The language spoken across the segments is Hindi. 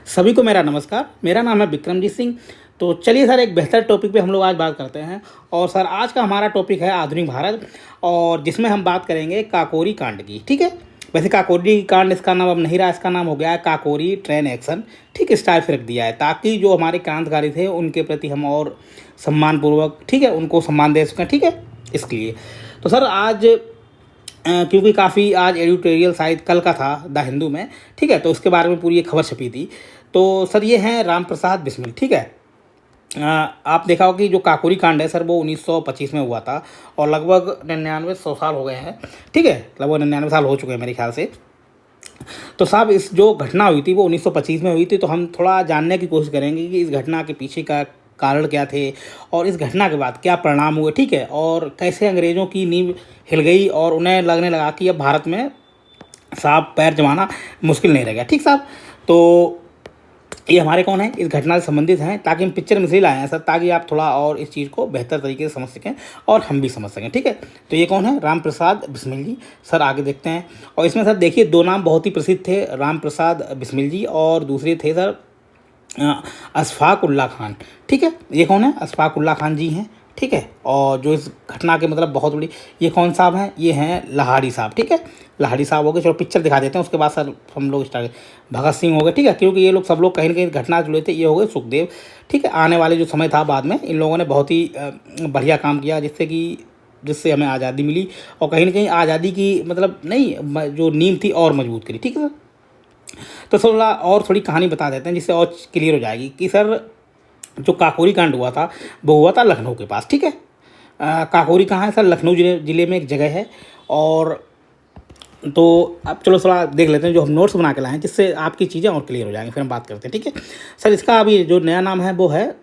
सभी को मेरा नमस्कार। मेरा नाम है विक्रमजीत सिंह। तो चलिए सर, एक बेहतर टॉपिक पे हम लोग आज बात करते हैं। और सर, आज का हमारा टॉपिक है आधुनिक भारत, और जिसमें हम बात करेंगे काकोरी कांड की। ठीक है। वैसे काकोरी कांड इसका नाम अब नहीं रहा, इसका नाम हो गया है काकोरी ट्रेन एक्शन। ठीक है, इस टाइप से रख दिया है ताकि जो हमारे क्रांतिकारी थे उनके प्रति हम और सम्मानपूर्वक, ठीक है, उनको सम्मान दे सकें। ठीक है, इसके लिए। तो सर आज क्योंकि काफ़ी आज एडिटोरियल शायद कल का था द हिंदू में, ठीक है, तो उसके बारे में पूरी एक खबर छपी थी। तो सर ये हैं राम प्रसाद बिस्मिल। ठीक है। आप देखा हो कि जो काकोरी कांड है सर वो 1925 में हुआ था, और लगभग 99-100 साल हो गए हैं। ठीक है, लगभग 99 साल हो चुके हैं मेरे ख्याल से। तो साहब, इस जो घटना हुई थी वो 1925 में हुई थी। तो हम थोड़ा जानने की कोशिश करेंगे कि इस घटना के पीछे का कारण क्या थे, और इस घटना के बाद क्या परिणाम हुए। ठीक है, और कैसे अंग्रेज़ों की नींव हिल गई और उन्हें लगने लगा कि अब भारत में साहब पैर जमाना मुश्किल नहीं रह गया। ठीक साहब। तो ये हमारे कौन है, इस घटना से संबंधित हैं, ताकि हम पिक्चर में इसलिए लाए हैं सर, ताकि आप थोड़ा और इस चीज़ को बेहतर तरीके से समझ सकें और हम भी समझ सकें। ठीक है। तो ये कौन है, राम प्रसाद बिस्मिल जी। सर आगे देखते हैं। और इसमें सर देखिए, दो नाम बहुत ही प्रसिद्ध थे, राम प्रसाद बिस्मिल जी, और दूसरे थे सर अशफाक उल्ला खान। ठीक है, ये कौन है, अशफाक उल्ला खान जी हैं। ठीक है, और जो इस घटना के मतलब बहुत बड़ी, ये कौन साहब हैं, ये हैं लाहड़ी साहब। ठीक है, लाहड़ी साहब हो गए। चलो पिक्चर दिखा देते हैं, उसके बाद सर हम लोग स्टार्ट। भगत सिंह हो गए। ठीक है, क्योंकि ये लोग सब लोग कहीं ना कहीं घटना से जुड़े थे। ये हो गए सुखदेव। ठीक है, आने वाले जो समय था बाद में इन लोगों ने बहुत ही बढ़िया काम किया, जिससे हमें आज़ादी मिली, और कहीं ना कहीं आज़ादी की मतलब नहीं, जो नींव थी और मजबूत करी। ठीक है सर। तो थोड़ा और थोड़ी कहानी बता देते हैं जिससे और क्लियर हो जाएगी कि सर जो काकोरी कांड हुआ था वो हुआ था लखनऊ के पास। ठीक है। काकोरी कहाँ है सर, लखनऊ जिले में एक जगह है। और तो अब चलो थोड़ा देख लेते हैं जो हम नोट्स बना के लाए हैं, जिससे आपकी चीज़ें और क्लियर हो जाएंगी, फिर हम बात करते हैं। ठीक है सर, इसका अभी जो नया नाम है वो है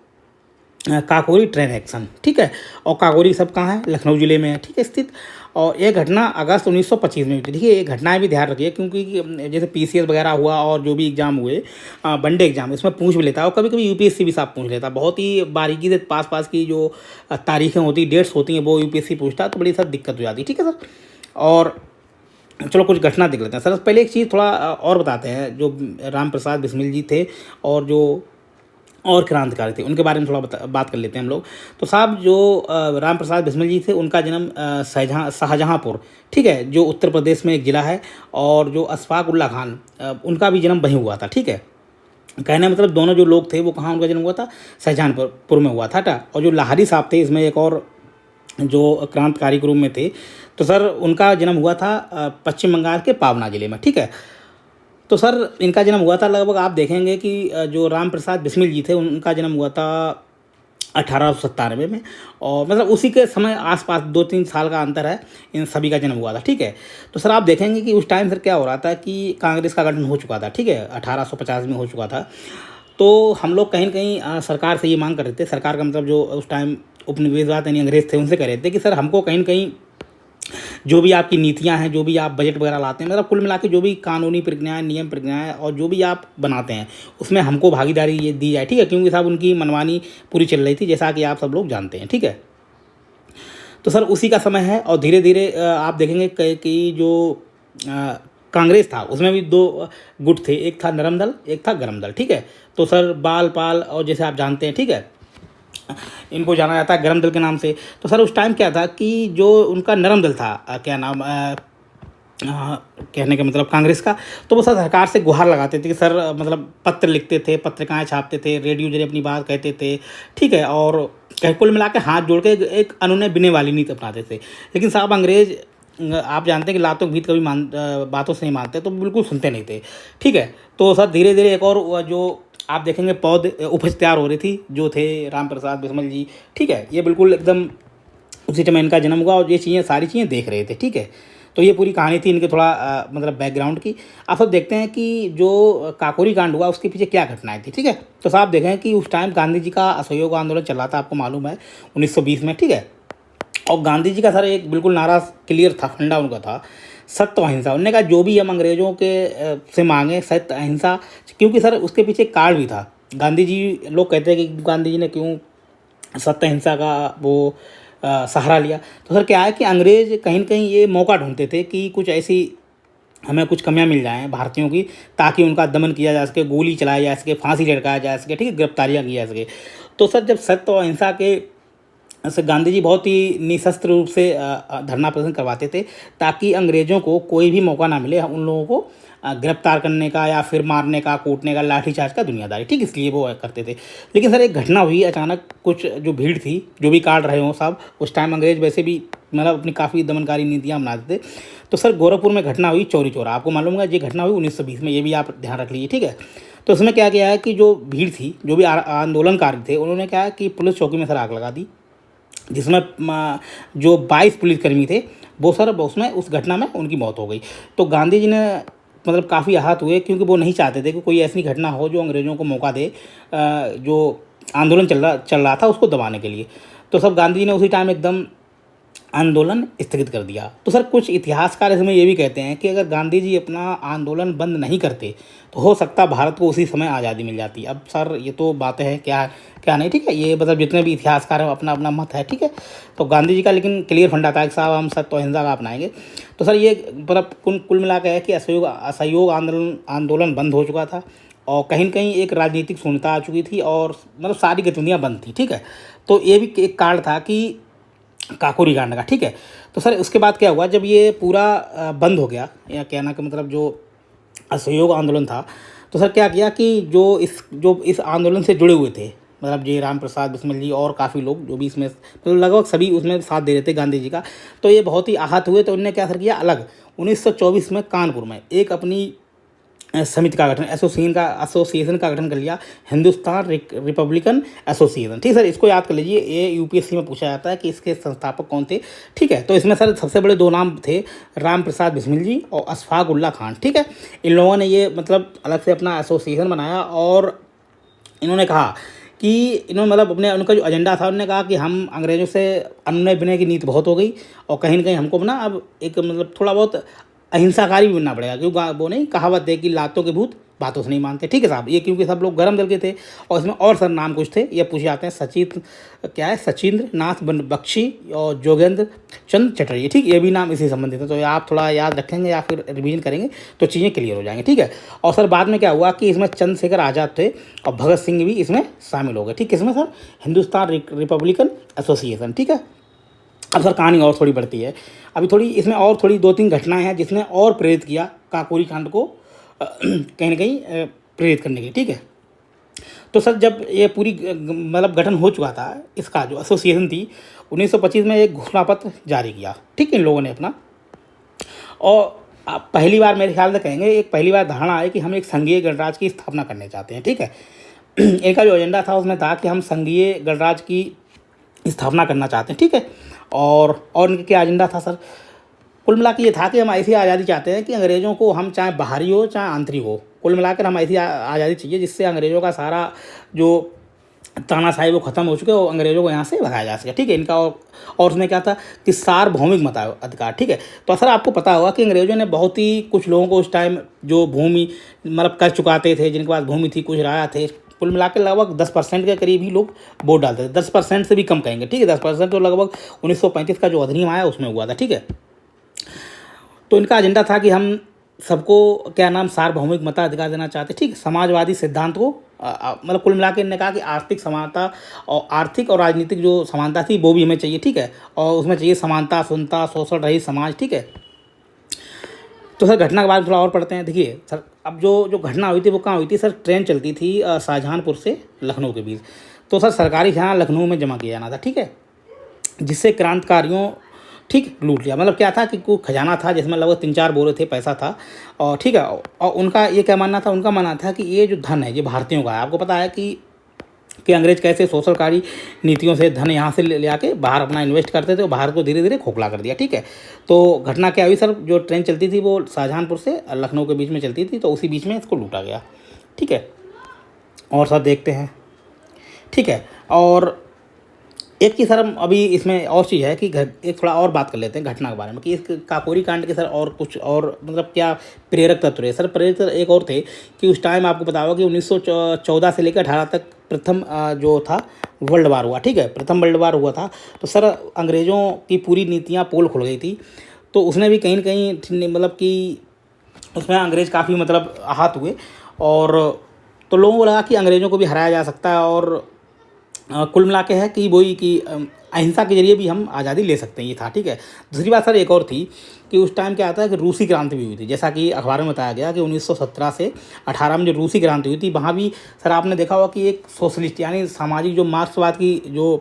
काकोरी ट्रेन एक्शन। ठीक है, और काकोरी सब कहाँ है, लखनऊ ज़िले में है। ठीक है, स्थित। और ये घटना अगस्त 1925 में हुई थी। ठीक है, ये घटनाएं भी ध्यान रखिए, क्योंकि जैसे पीसीएस वगैरह हुआ और जो भी एग्जाम हुए, वनडे एग्जाम, इसमें पूछ भी लेता है, और कभी कभी यूपीएससी भी साहब पूछ लेता है। बहुत ही बारीकी से पास पास की जो तारीखें होती, डेट्स होती हैं, वो यूपीएससी पूछता है, तो बड़ी सर दिक्कत हो जाती है। ठीक है सर। और चलो कुछ घटना देख लेते हैं सर। पहले एक चीज़ थोड़ा और बताते हैं, जो राम प्रसाद बिस्मिल जी थे और जो और क्रांतिकारी थे उनके बारे में थोड़ा बात कर लेते हैं हम लोग। तो साहब जो राम प्रसाद बिस्मिल जी थे, उनका जन्म शाहजहाँपुर, ठीक है, जो उत्तर प्रदेश में एक ज़िला है। और जो अशफाक उल्ला खान, उनका भी जन्म वहीं हुआ था। ठीक है, कहने मतलब दोनों जो लोग थे वो कहाँ उनका जन्म हुआ था, शाहजहाँपुर में हुआ था। और जो लाहरी साहब थे, इसमें एक और जो क्रांतिकारी के रूप में थे, तो सर उनका जन्म हुआ था पश्चिम बंगाल के पावना जिले में। ठीक है। तो सर इनका जन्म हुआ था लगभग, आप देखेंगे कि जो राम प्रसाद बिस्मिल जी थे उनका जन्म हुआ था 1897 में। और मतलब उसी के समय आसपास 2-3 साल का अंतर है, इन सभी का जन्म हुआ था। ठीक है। तो सर आप देखेंगे कि उस टाइम सर क्या हो रहा था कि कांग्रेस का गठन हो चुका था। ठीक है, 1850 में हो चुका था। तो हम लोग कहीं न कहीं सरकार से ये मांग कर रहे थे, सरकार का मतलब जो उस टाइम उपनिवेशवाद यानी अंग्रेज थे, उनसे कह रहे थे कि सर हमको कहीं न कहीं जो भी आपकी नीतियाँ हैं, जो भी आप बजट वगैरह लाते हैं, मतलब कुल मिला के जो भी कानूनी प्रक्रियाएँ, नियम प्रक्रियाएँ और जो भी आप बनाते हैं, उसमें हमको भागीदारी ये दी जाए। ठीक है, क्योंकि साहब उनकी मनमानी पूरी चल रही थी, जैसा कि आप सब लोग जानते हैं। ठीक है। तो सर उसी का समय है, और धीरे धीरे आप देखेंगे कि जो कांग्रेस था उसमें भी दो गुट थे, एक था नरम दल, एक था गरम दल। ठीक है। तो सर बाल पाल और जैसे आप जानते हैं, ठीक है, इनको जाना जाता है गरम दल के नाम से। तो सर उस टाइम क्या था कि जो उनका नरम दल था, क्या नाम, कहने का मतलब कांग्रेस का, तो वो सर सरकार से गुहार लगाते थे कि सर मतलब पत्र लिखते थे, पत्रिकाएं छापते थे, रेडियो जरिए अपनी बात कहते थे। ठीक है, और कुल मिला के हाथ जोड़ के एक अनुनय बिने वाली नीति अपनाते थे। लेकिन साहब अंग्रेज, आप जानते हैं कि लातों भीत कभी बातों से नहीं मानते, तो बिल्कुल सुनते नहीं थे। ठीक है। तो सर धीरे धीरे एक और जो आप देखेंगे उपज तैयार हो रही थी, जो थे राम प्रसाद बिस्मिल जी। ठीक है, ये बिल्कुल एकदम उसी टाइम इनका जन्म हुआ, और ये चीज़ें सारी चीज़ें देख रहे थे। ठीक है। तो ये पूरी कहानी थी इनके थोड़ा मतलब बैकग्राउंड की। आप सब देखते हैं कि जो काकोरी कांड हुआ उसके पीछे क्या घटनाएं थी। ठीक है। तो साहब देखें कि उस टाइम गांधी जी का असहयोग आंदोलन चल रहा था, आपको मालूम है, 1920 में। ठीक है। और गांधी जी का सर एक बिल्कुल नारा क्लियर था, फंडा उनका था सत्य अहिंसा। उन्होंने कहा जो भी हम अंग्रेज़ों के से मांगे, सत्य अहिंसा। क्योंकि सर उसके पीछे एक कारण भी था। गांधी जी, लोग कहते हैं कि गांधी जी ने क्यों सत्य अहिंसा का वो सहारा लिया। तो सर क्या है कि अंग्रेज़ कहीं न कहीं ये मौका ढूंढते थे कि कुछ ऐसी हमें कुछ कमियां मिल जाएं भारतीयों की, ताकि उनका दमन किया जा सके, गोली चलाया जा सके, फांसी लटकाया जा सके, ठीक है, गिरफ्तारियां की जा सके। तो सर जब सत्य और अहिंसा के से गांधी जी बहुत ही निशस्त्र रूप से धरना प्रदर्शन करवाते थे, ताकि अंग्रेज़ों को कोई भी मौका ना मिले उन लोगों को गिरफ्तार करने का या फिर मारने का, कूटने का, लाठीचार्ज का, दुनियादारी, ठीक, इसलिए वो करते थे। लेकिन सर एक घटना हुई अचानक, कुछ जो भीड़ थी, जो भी काट रहे हों साहब, उस टाइम अंग्रेज़ वैसे भी मतलब अपनी काफ़ी दमनकारी नीतियाँ अपनाते थे। तो सर गोरखपुर में घटना हुई चौरी चौरा, आपको मालूम है ये घटना हुई 1920 में, ये भी आप ध्यान रख लीजिए, ठीक है। तो उसमें क्या किया है कि जो भीड़ थी, जो भी आंदोलनकारी थे, उन्होंने क्या है कि पुलिस चौकी में सर आग लगा दी, जिसमें जो 22 पुलिसकर्मी थे वो सर उसमें उस घटना में उनकी मौत हो गई। तो गांधी जी ने मतलब काफ़ी आहत हुए, क्योंकि वो नहीं चाहते थे कि कोई ऐसी घटना हो जो अंग्रेज़ों को मौका दे जो आंदोलन चल रहा था उसको दबाने के लिए। तो सब गांधी जी ने उसी टाइम एकदम आंदोलन स्थगित कर दिया। तो सर कुछ इतिहासकार इसमें ये भी कहते हैं कि अगर गांधी जी अपना आंदोलन बंद नहीं करते तो हो सकता भारत को उसी समय आज़ादी मिल जाती। अब सर ये तो बातें हैं, क्या क्या नहीं, ठीक है, ये मतलब जितने भी इतिहासकार हैं अपना अपना मत है, ठीक है। तो गांधी जी का लेकिन क्लियर फंडा था कि साहब हम सत्य और अहिंसा का अपनाएंगे। तो सर ये मतलब कुल मिला के है कि असहयोग आंदोलन बंद हो चुका था, और कहीं न कहीं एक राजनीतिक शून्यता आ चुकी थी, और मतलब सारी गतिविधियाँ बंद थी, ठीक है। तो ये भी एक कारण था कि काकोरी कांड का, ठीक है। तो सर उसके बाद क्या हुआ, जब ये पूरा बंद हो गया, या कहना का मतलब जो असहयोग आंदोलन था, तो सर क्या किया कि जो इस आंदोलन से जुड़े हुए थे, मतलब जी राम प्रसाद बिस्मिल जी और काफ़ी लोग जो भी इसमें मतलब लगभग सभी उसमें साथ दे रहे थे गांधी जी का, तो ये बहुत ही आहत हुए। तो उन्होंने क्या सर किया, अलग 1924 में कानपुर में एक अपनी समिति का गठन, एसोसिएशन का गठन कर लिया, हिंदुस्तान रिपब्लिकन एसोसिएशन, ठीक सर, इसको याद कर लीजिए, ये यूपीएससी में पूछा जाता है कि इसके संस्थापक कौन थे, ठीक है। तो इसमें सर सबसे बड़े दो नाम थे, राम प्रसाद बिस्मिल जी और अशफाक उल्ला खान, ठीक है। इन लोगों ने ये मतलब अलग से अपना एसोसिएशन बनाया, और इन्होंने कहा कि इन्होंने मतलब उनका जो एजेंडा था, उन्होंने कहा कि हम अंग्रेज़ों से अनुनय विनय की नीति बहुत हो गई, और कहीं न कहीं हमको ना अब एक मतलब थोड़ा बहुत अहिंसाकारी भी बनना पड़ेगा, क्योंकि वो नहीं कहावत है कि लातों के भूत बातों से नहीं मानते, ठीक है साहब। ये क्योंकि सब लोग गरम दल के थे, और इसमें और सर नाम कुछ थे, ये पूछे जाते हैं, सचिंद्र नाथ बख्शी और जोगेंद्र चंद चटर्जी, ठीक, ये भी नाम इसी संबंधित है। तो आप थोड़ा याद रखेंगे या फिर रिवीजन करेंगे तो चीज़ें क्लियर हो जाएंगी, ठीक है। और सर बाद में क्या हुआ कि इसमें चंद्रशेखर आज़ाद थे और भगत सिंह भी इसमें शामिल हो गए, ठीक, इसमें सर हिंदुस्तान रिपब्लिकन एसोसिएशन, ठीक है। अब सर कहानी और थोड़ी बढ़ती है, अभी थोड़ी इसमें और थोड़ी 2-3 घटनाएं हैं जिसने और प्रेरित किया काकोरी कांड को कहीं ना कहीं प्रेरित करने के लिए, ठीक है। तो सर जब ये पूरी मतलब गठन हो चुका था, इसका जो एसोसिएशन थी, 1925 में एक घोषणा पत्र जारी किया, ठीक, इन लोगों ने अपना, और आप पहली बार मेरे ख्याल से कहेंगे, एक पहली बार धारणा है कि हम एक संघीय गणराज्य की स्थापना करने चाहते हैं, ठीक है। इनका जो एजेंडा था उसमें था कि हम संघीय गणराज्य की स्थापना करना चाहते हैं, ठीक है। और इनका क्या एजेंडा था सर, कुल मिला के ये था कि हम ऐसी आज़ादी चाहते हैं कि अंग्रेज़ों को, हम चाहे बाहरी हो चाहे आंतरिक हो, कुल मिलाकर हम ऐसी आज़ादी चाहिए जिससे अंग्रेज़ों का सारा जो तानाशाही वो ख़त्म हो चुके और अंग्रेज़ों को यहाँ से भगाया जा सके, ठीक है। इनका और उसमें क्या था कि सार्वभौमिक मताधिकार, ठीक है। तो सर आपको पता होगा कि अंग्रेज़ों ने बहुत ही कुछ लोगों को उस टाइम जो भूमि मतलब कर चुकाते थे, जिनके पास भूमि थी, कुछ राया थे, कुल मिलाकर लगभग 10% के करीब ही लोग वोट डालते थे, 10% से भी कम कहेंगे, ठीक है। 10% तो लगभग 1935 का जो अधिनियम आया उसमें हुआ था, ठीक है। तो इनका एजेंडा था कि हम सबको क्या नाम सार्वभौमिक मताधिकार देना चाहते, ठीक, समाजवादी सिद्धांत को मतलब कुल मिला के इन्होंने कहा कि आर्थिक समानता और आर्थिक और राजनीतिक जो समानता थी वो भी हमें चाहिए, ठीक है, और उसमें चाहिए समानता, सुनता, शोषण रहित समाज, ठीक है। तो सर घटना के बारे में थोड़ा और पढ़ते हैं, देखिए सर, अब जो घटना हुई थी वो कहाँ हुई थी सर, ट्रेन चलती थी शाहजहांपुर से लखनऊ के बीच। तो सर सरकारी खजाना लखनऊ में जमा किया जाना था, ठीक है, जिससे क्रांतिकारियों ठीक लूट लिया। मतलब क्या था कि कोई खजाना था जिसमें लगभग 3-4 बोरे थे, पैसा था, और ठीक है, और उनका ये क्या मानना था, उनका मानना था कि ये जो धन है ये भारतीयों का है। आपको पता है कि अंग्रेज कैसे शोषणकारी नीतियों से धन यहाँ से ले आके बाहर अपना इन्वेस्ट करते थे और भारत को धीरे धीरे खोखला कर दिया, ठीक है। तो घटना क्या हुई सर, जो ट्रेन चलती थी वो शाहजहांपुर से लखनऊ के बीच में चलती थी, तो उसी बीच में इसको लूटा गया, ठीक है। और सर देखते हैं, ठीक है। और एक चीज़ सर हम अभी इसमें और चीज़ है कि एक थोड़ा और बात कर लेते हैं घटना के बारे में कि इस काकोरी कांड के सर और कुछ और मतलब क्या प्रेरक तत्व रहे। सर प्रेरक एक और थे कि उस टाइम आपको पता होगा कि 1914 से लेकर 18 तक प्रथम जो था वर्ल्ड वार हुआ, ठीक है, प्रथम वर्ल्ड वार हुआ था। तो सर अंग्रेज़ों की पूरी नीतियाँ पोल खुल गई थी, तो उसने भी कहीं ना कहीं मतलब कि उसमें अंग्रेज़ काफ़ी मतलब आहत हुए। और तो लोगों को लगा कि अंग्रेज़ों को भी हराया जा सकता है, और कुल मिला के है कि वही कि अहिंसा के ज़रिए भी हम आज़ादी ले सकते हैं, ये था, ठीक है। दूसरी बात सर एक और थी कि उस टाइम क्या आता है कि रूसी क्रांति भी हुई थी, जैसा कि अखबार में बताया गया कि 1917 से 18 में जो रूसी क्रांति हुई थी, वहाँ भी सर आपने देखा होगा कि एक सोशलिस्ट यानी सामाजिक जो मार्क्सवाद की जो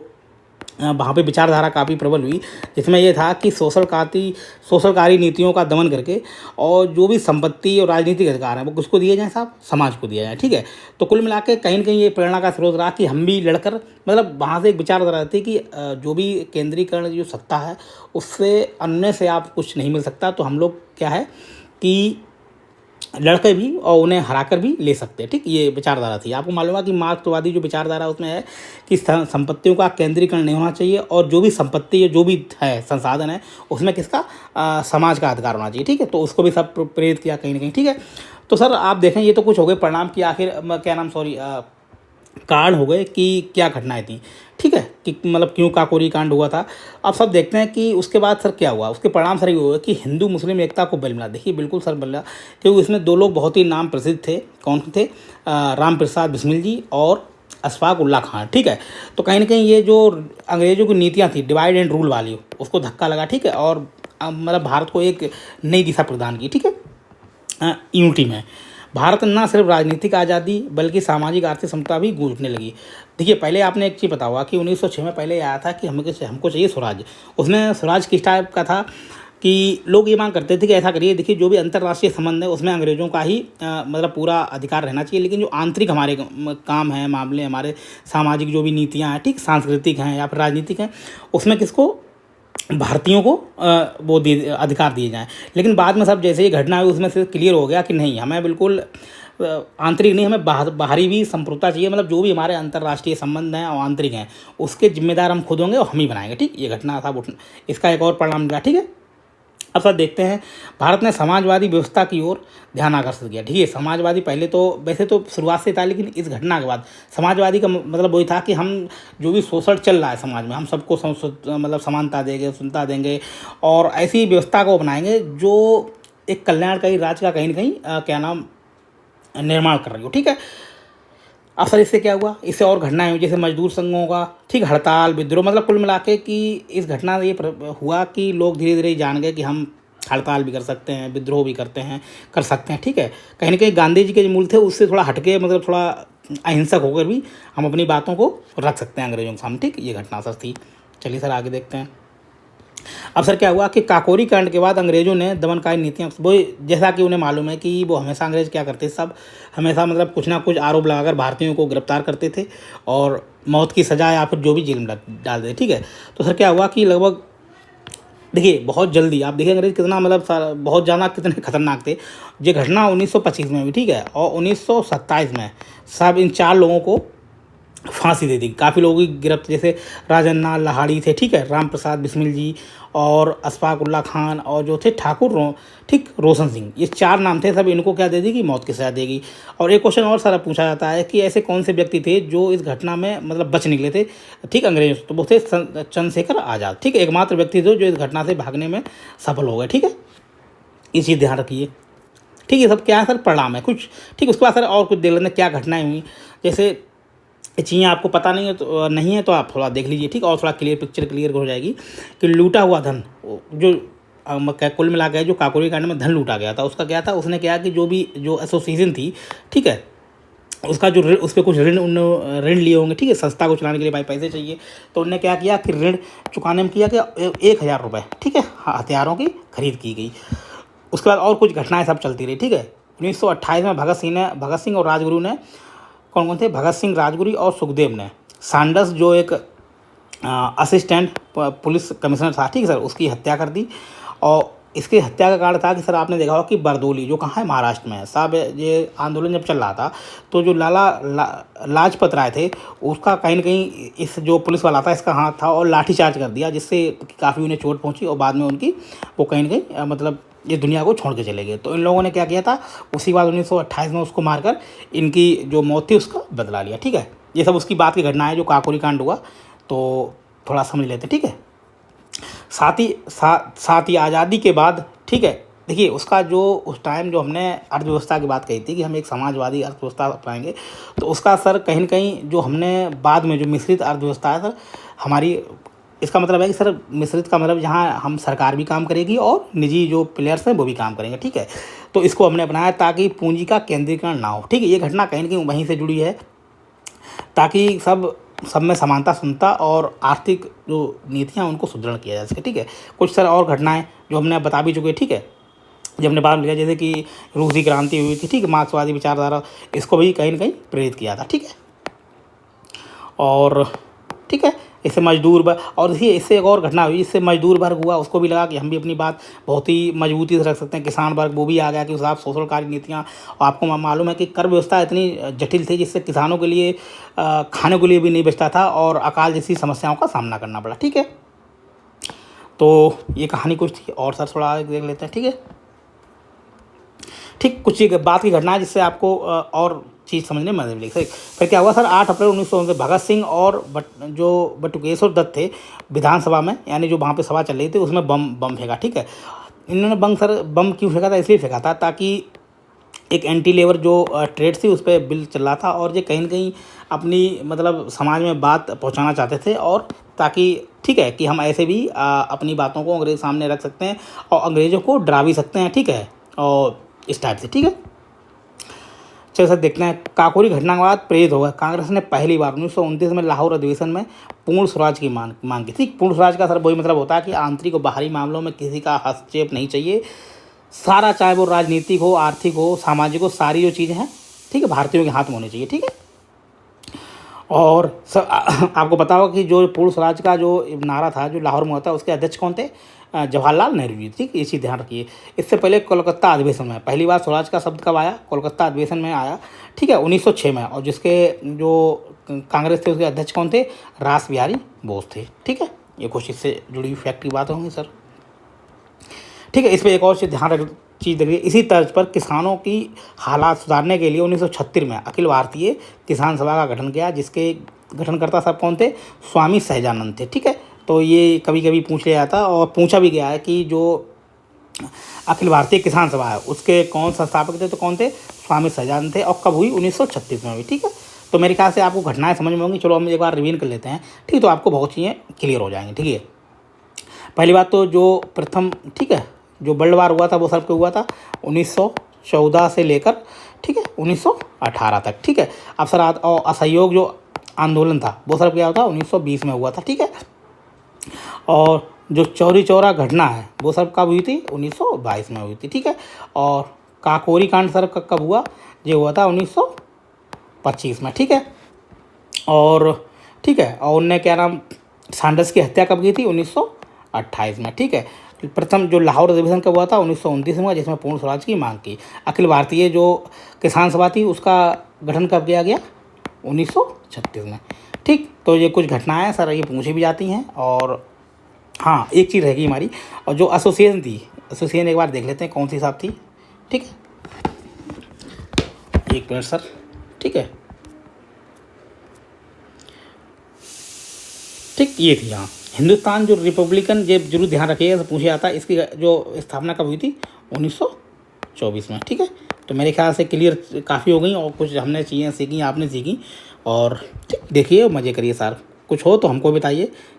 वहाँ पे विचारधारा काफ़ी प्रबल हुई, जिसमें ये था कि शोषणकारी नीतियों का दमन करके और जो भी संपत्ति और राजनीतिक अधिकार हैं वो किसको दिए जाएँ साहब, समाज को दिया जाए, ठीक है। तो कुल मिला के कहीं न कहीं ये प्रेरणा का स्रोत रहा कि हम भी लड़कर मतलब वहाँ से एक विचारधारा थी कि जो भी केंद्रीकरण जो सत्ता है उससे अन्य से आप कुछ नहीं मिल सकता, तो हम लोग क्या है कि लड़के भी और उन्हें हराकर भी ले सकते हैं, ठीक। ये विचारधारा थी। आपको मालूम है कि मार्क्सवादी जो विचारधारा उसमें है कि संपत्तियों का केंद्रीकरण नहीं होना चाहिए, और जो भी संपत्ति है जो भी है संसाधन है उसमें किसका समाज का अधिकार होना चाहिए, ठीक है। तो उसको भी सब प्रेरित किया कहीं ना कहीं, ठीक है। तो सर आप देखें ये तो कुछ हो गए परिणाम की आखिर क्या नाम सॉरी कारण हो गए कि क्या घटनाएं थी, ठीक है, कि मतलब क्यों काकोरी कांड हुआ था। अब सब देखते हैं कि उसके बाद सर क्या हुआ, उसके परिणाम सर ये हुआ कि हिंदू मुस्लिम एकता को बल मिला। देखिए बिल्कुल सर बल मिला, क्योंकि इसमें दो लोग बहुत ही नाम प्रसिद्ध थे। कौन थे? राम प्रसाद बिस्मिल जी और अशफाक उल्ला खान, ठीक है। तो कहीं ना कहीं ये जो अंग्रेज़ों की नीतियाँ थी डिवाइड एंड रूल वाली, उसको धक्का लगा, ठीक है, और मतलब भारत को एक नई दिशा प्रदान की, ठीक है, यूनिटी में। भारत न सिर्फ राजनीतिक आज़ादी बल्कि सामाजिक आर्थिक समता भी गूंजने लगी। देखिए पहले आपने एक चीज़ पता हुआ कि 1906 में पहले आया था कि हमको चाहिए स्वराज। उसमें स्वराज किस टाइप का था कि लोग ये मांग करते थे कि ऐसा करिए, देखिए जो भी अंतर्राष्ट्रीय संबंध है उसमें अंग्रेज़ों का ही मतलब पूरा अधिकार रहना चाहिए, लेकिन जो आंतरिक हमारे काम हैं, मामले हमारे सामाजिक जो भी नीतियाँ हैं, ठीक, सांस्कृतिक हैं या फिर राजनीतिक हैं, उसमें किसको, भारतीयों को वो अधिकार दिए जाएँ। लेकिन बाद में सब जैसे ही घटना हुई उसमें से क्लियर हो गया कि नहीं, हमें बिल्कुल आंतरिक नहीं, हमें बाहरी भी संप्रभुता चाहिए। मतलब जो भी हमारे अंतर्राष्ट्रीय संबंध हैं और आंतरिक हैं उसके जिम्मेदार हम खुद होंगे और हम ही बनाएंगे, ठीक। ये घटना था, इसका एक और परिणाम मिला, ठीक है। अब सर देखते हैं भारत ने समाजवादी व्यवस्था की ओर ध्यान आकर्षित किया, ठीक है। समाजवादी पहले तो वैसे तो शुरुआत से था, लेकिन इस घटना के बाद समाजवादी का मतलब वही था कि हम जो भी शोषण चल रहा है समाज में, हम सबको मतलब समानता देंगे, सुनता देंगे, और ऐसी व्यवस्था को अपनाएंगे जो एक कल्याणकारी राज्य का कहीं ना कहीं क्या नाम निर्माण कर रही हो, ठीक है। अब सर इससे क्या हुआ, इससे और घटनाएं हुई, जैसे मजदूर संघों का, ठीक, हड़ताल, विद्रोह, मतलब कुल मिला के कि इस घटना से ये हुआ कि लोग धीरे धीरे जान गए कि हम हड़ताल भी कर सकते हैं, विद्रोह भी कर सकते हैं, ठीक है। कहीं ना कहीं गांधी जी के जो मूल थे उससे थोड़ा हटके, मतलब थोड़ा अहिंसक होकर भी हम अपनी बातों को रख सकते हैं अंग्रेजों के सामने, ठीक। ये घटना सर थी। चलिए सर आगे देखते हैं। अब सर क्या हुआ कि काकोरी कांड के बाद अंग्रेजों ने दमनकारी नीतियाँ, वो जैसा कि उन्हें मालूम है कि वो हमेशा अंग्रेज क्या करते सब, हमेशा मतलब कुछ ना कुछ आरोप लगाकर भारतीयों को गिरफ्तार करते थे और मौत की सज़ा या फिर जो भी जेल में डाल देते, ठीक है। तो सर क्या हुआ कि लगभग देखिए बहुत जल्दी आप देखिए अंग्रेज कितना मतलब बहुत ज़्यादा कितने खतरनाक थे। ये घटना 1925 में हुई, ठीक है, और 1927 में सब इन 4 लोगों को फांसी दे दी। काफ़ी लोगों की गिरफ्त, जैसे राजन्ना लाहाड़ी थे, ठीक है, राम प्रसाद बिस्मिल जी और अशफाक उल्ला खान और जो थे ठाकुर ठीक रोशन सिंह, ये 4 नाम थे। सब इनको क्या दे देगी, मौत की सज़ा देगी। और एक क्वेश्चन और सारा पूछा जाता है कि ऐसे कौन से व्यक्ति थे जो इस घटना में मतलब बच निकले थे, ठीक, अंग्रेजों से, तो वो थे चंद्रशेखर आज़ाद, ठीक, एकमात्र व्यक्ति थे जो इस घटना से भागने में सफल हो गए, ठीक है। ये चीज़ ध्यान रखिए, ठीक है। सब क्या है सर, परिणाम है कुछ, ठीक। उसके बाद सर और कुछ देख लेते हैं क्या घटनाएं हुई। जैसे ये चीज़ें आपको पता नहीं है तो आप थोड़ा देख लीजिए, ठीक, और थोड़ा पिक्चर क्लियर हो जाएगी कि लूटा हुआ धन जो कुल मिला के जो काकोरी कांड में धन लूटा गया था, उसका क्या था, उसने क्या कि जो एसोसिएशन थी, ठीक है, उसका जो उस पर कुछ ऋण लिए होंगे, ठीक है, संस्था को चलाने के लिए भाई पैसे चाहिए, तो उन्होंने क्या किया कि ऋण चुकाने में किया कि 1000 रुपये, ठीक है, हथियारों की खरीद की गई। उसके बाद और कुछ घटनाएं सब चलती रही, ठीक है। 1928 में भगत सिंह और राजगुरु ने, कौन थे, भगत सिंह, राजगुरु और सुखदेव ने सैंडर्स जो एक असिस्टेंट पुलिस कमिश्नर था, ठीक है सर, उसकी हत्या कर दी। और इसकी हत्या का कारण था कि सर आपने देखा होगा कि बरदोली जो कहाँ है, महाराष्ट्र में है साहब। ये आंदोलन जब चल रहा था तो जो लाजपत राय थे उसका कहीं ना कहीं इस जो पुलिस वाला था इसका हाथ था, और लाठीचार्ज कर दिया, जिससे काफ़ी उन्हें चोट पहुंची और बाद में उनकी वो कहीं ना कहीं मतलब ये दुनिया को छोड़ के चले गए। तो इन लोगों ने क्या किया था, उसी बाद 1928 में उसको मारकर इनकी जो मौत थी उसका बदला लिया, ठीक है। ये सब उसकी बात की घटना है जो काकोरी कांड हुआ, तो थोड़ा समझ लेते, ठीक है। साथ ही आज़ादी के बाद, ठीक है, देखिए उसका जो उस टाइम जो हमने अर्थव्यवस्था की बात कही थी कि हम एक समाजवादी अर्थव्यवस्था अपनाएंगे, तो उसका सर कहीं न कहीं जो हमने बाद में जो मिश्रित अर्थव्यवस्था है सर हमारी, इसका मतलब है कि सर मिश्रित का मतलब जहाँ हम सरकार भी काम करेगी और निजी जो प्लेयर्स हैं वो भी काम करेंगे, ठीक है। तो इसको हमने अपनाया ताकि पूंजी का केंद्रीकरण ना हो, ठीक है। ये घटना कहीं न कहीं वहीं से जुड़ी है, ताकि सब में समानता सुनता और आर्थिक जो नीतियाँ उनको सुदृढ़ किया जा सके, ठीक है। कुछ सर और घटनाएँ जो हमने बता भी चुके हैं, ठीक है। जब हमने बाद में लिखा जैसे कि रूसी क्रांति हुई थी, ठीक है, मार्क्सवादी विचारधारा, इसको भी कहीं न कहीं प्रेरित किया था, ठीक है। और ठीक है, इससे मजदूर वर्ग, और देखिए इससे एक और घटना हुई, इससे मजदूर वर्ग हुआ, उसको भी लगा कि हम भी अपनी बात बहुत ही मजबूती से रख सकते हैं। किसान वर्ग वो भी आ गया कि साहब शोषणकारी नीतियाँ, और आपको मालूम है कि कर व्यवस्था इतनी जटिल थी जिससे किसानों के लिए खाने के लिए भी नहीं बचता था और अकाल जैसी समस्याओं का सामना करना पड़ा, ठीक है। तो ये कहानी कुछ थी, और सर थोड़ा आगे देख लेते हैं, ठीक है। ठीक, कुछ एक बात की घटना है जिससे आपको और चीज़ समझने में मदद मिलेगी सर। फिर क्या हुआ सर, 8 अप्रैल 1919 भगत सिंह और जो बटुकेश्वर दत्त थे विधानसभा में, यानी जो वहाँ पे सभा चल रही थी उसमें बम फेंका, ठीक है। इन्होंने बम क्यों फेंका था, इसलिए फेंका था ताकि एक एंटी लेबर जो ट्रेड थी उस पर बिल चल रहा था, और ये कहीं न कहीं अपनी मतलब समाज में बात पहुँचाना चाहते थे, और ताकि ठीक है कि हम ऐसे भी अपनी बातों को अंग्रेज़ सामने रख सकते हैं और अंग्रेज़ों को डरा भी सकते हैं, ठीक है। और इस टाइप से, ठीक है। चलिए सर देखते हैं, काकोरी घटना के बाद प्रेरित होगा कांग्रेस ने पहली बार 1929 में लाहौर अधिवेशन में पूर्ण स्वराज की मांग की थी। पूर्ण स्वराज का सर वही मतलब होता है कि आंतरिक और बाहरी मामलों में किसी का हस्तक्षेप नहीं चाहिए, सारा चाहे वो राजनीतिक हो, आर्थिक हो, सामाजिक हो, सारी जो चीज़ें हैं, ठीक है, भारतीयों के हाथ में होनी चाहिए, ठीक है। और सर आपको पता होगा कि जो पूर्ण स्वराज का जो नारा था जो लाहौर में हुआ था, उसके अध्यक्ष कौन थे, जवाहरलाल नेहरू जी, ठीक, ये चीज़ ध्यान रखिए। इससे पहले कोलकाता अधिवेशन में पहली बार स्वराज का शब्द कब आया, कोलकाता अधिवेशन में आया, ठीक है, 1906 में, और जिसके जो कांग्रेस थे उसके अध्यक्ष कौन थे, रास बिहारी बोस थे, ठीक है। ये कुछ इससे जुड़ी फैक्ट की बात होंगी सर, ठीक है। इस पर एक और चीज़ ध्यान रख चीज़ देखिए, इसी तर्ज पर किसानों की हालात सुधारने के लिए 1936 में अखिल भारतीय किसान सभा का गठन किया, जिसके गठनकर्ता सब कौन थे, स्वामी सहजानंद थे, ठीक है। तो ये कभी कभी पूछ लिया जाता और पूछा भी गया है कि जो अखिल भारतीय किसान सभा है उसके कौन संस्थापक थे, तो कौन थे, स्वामी सहजानंद थे, और कब हुई, 1936 में हुई, ठीक है। तो मेरे ख्याल से आपको घटनाएं समझ में होंगी। चलो हम एक बार रिवीन कर लेते हैं, ठीक, तो आपको बहुत चीज़ें क्लियर हो जाएंगी, ठीक है। पहली बात तो जो प्रथम, ठीक है, जो वर्ल्ड वार हुआ था वो सब हुआ था 1914 से लेकर, ठीक है, 1918 तक, ठीक है। अब सर और असहयोग जो आंदोलन था वो सर क्या होता 1920 में हुआ था, ठीक है। और जो चौरी चौरा घटना है वो सब कब हुई थी, 1922 में हुई थी, ठीक है। और काकोरी कांड सर कब हुआ, ये हुआ था 1925 में, ठीक है। और ठीक है, और उनने क्या नाम सैंडर्स की हत्या कब की थी, 1928 में, ठीक है। प्रथम जो लाहौर अधिवेशन कब हुआ था, 1929 में हुआ, जिसमें पूर्ण स्वराज की मांग की। अखिल भारतीय जो किसान सभा थी उसका गठन कब किया गया, 1936 में, ठीक। तो ये कुछ घटनाएं हैं सर, ये पूछी भी जाती हैं। और हाँ, एक चीज़ रहेगी हमारी, और जो एसोसिएशन थी, एसोसिएशन एक बार देख लेते हैं कौन सी साहब थी, ठीक है, एक मिनट सर, ठीक है, ठीक, ये थी, हाँ, हिंदुस्तान जो रिपब्लिकन, ये जरूर ध्यान रखिएगा, पूछा जाता है, इसकी जो स्थापना कब हुई थी, 1924 में, ठीक है। तो मेरे ख्याल से क्लियर काफ़ी हो गई, और कुछ हमने चीज़ें सीखी, आपने सीखी, और देखिए मज़े करिए सर, कुछ हो तो हमको बताइए।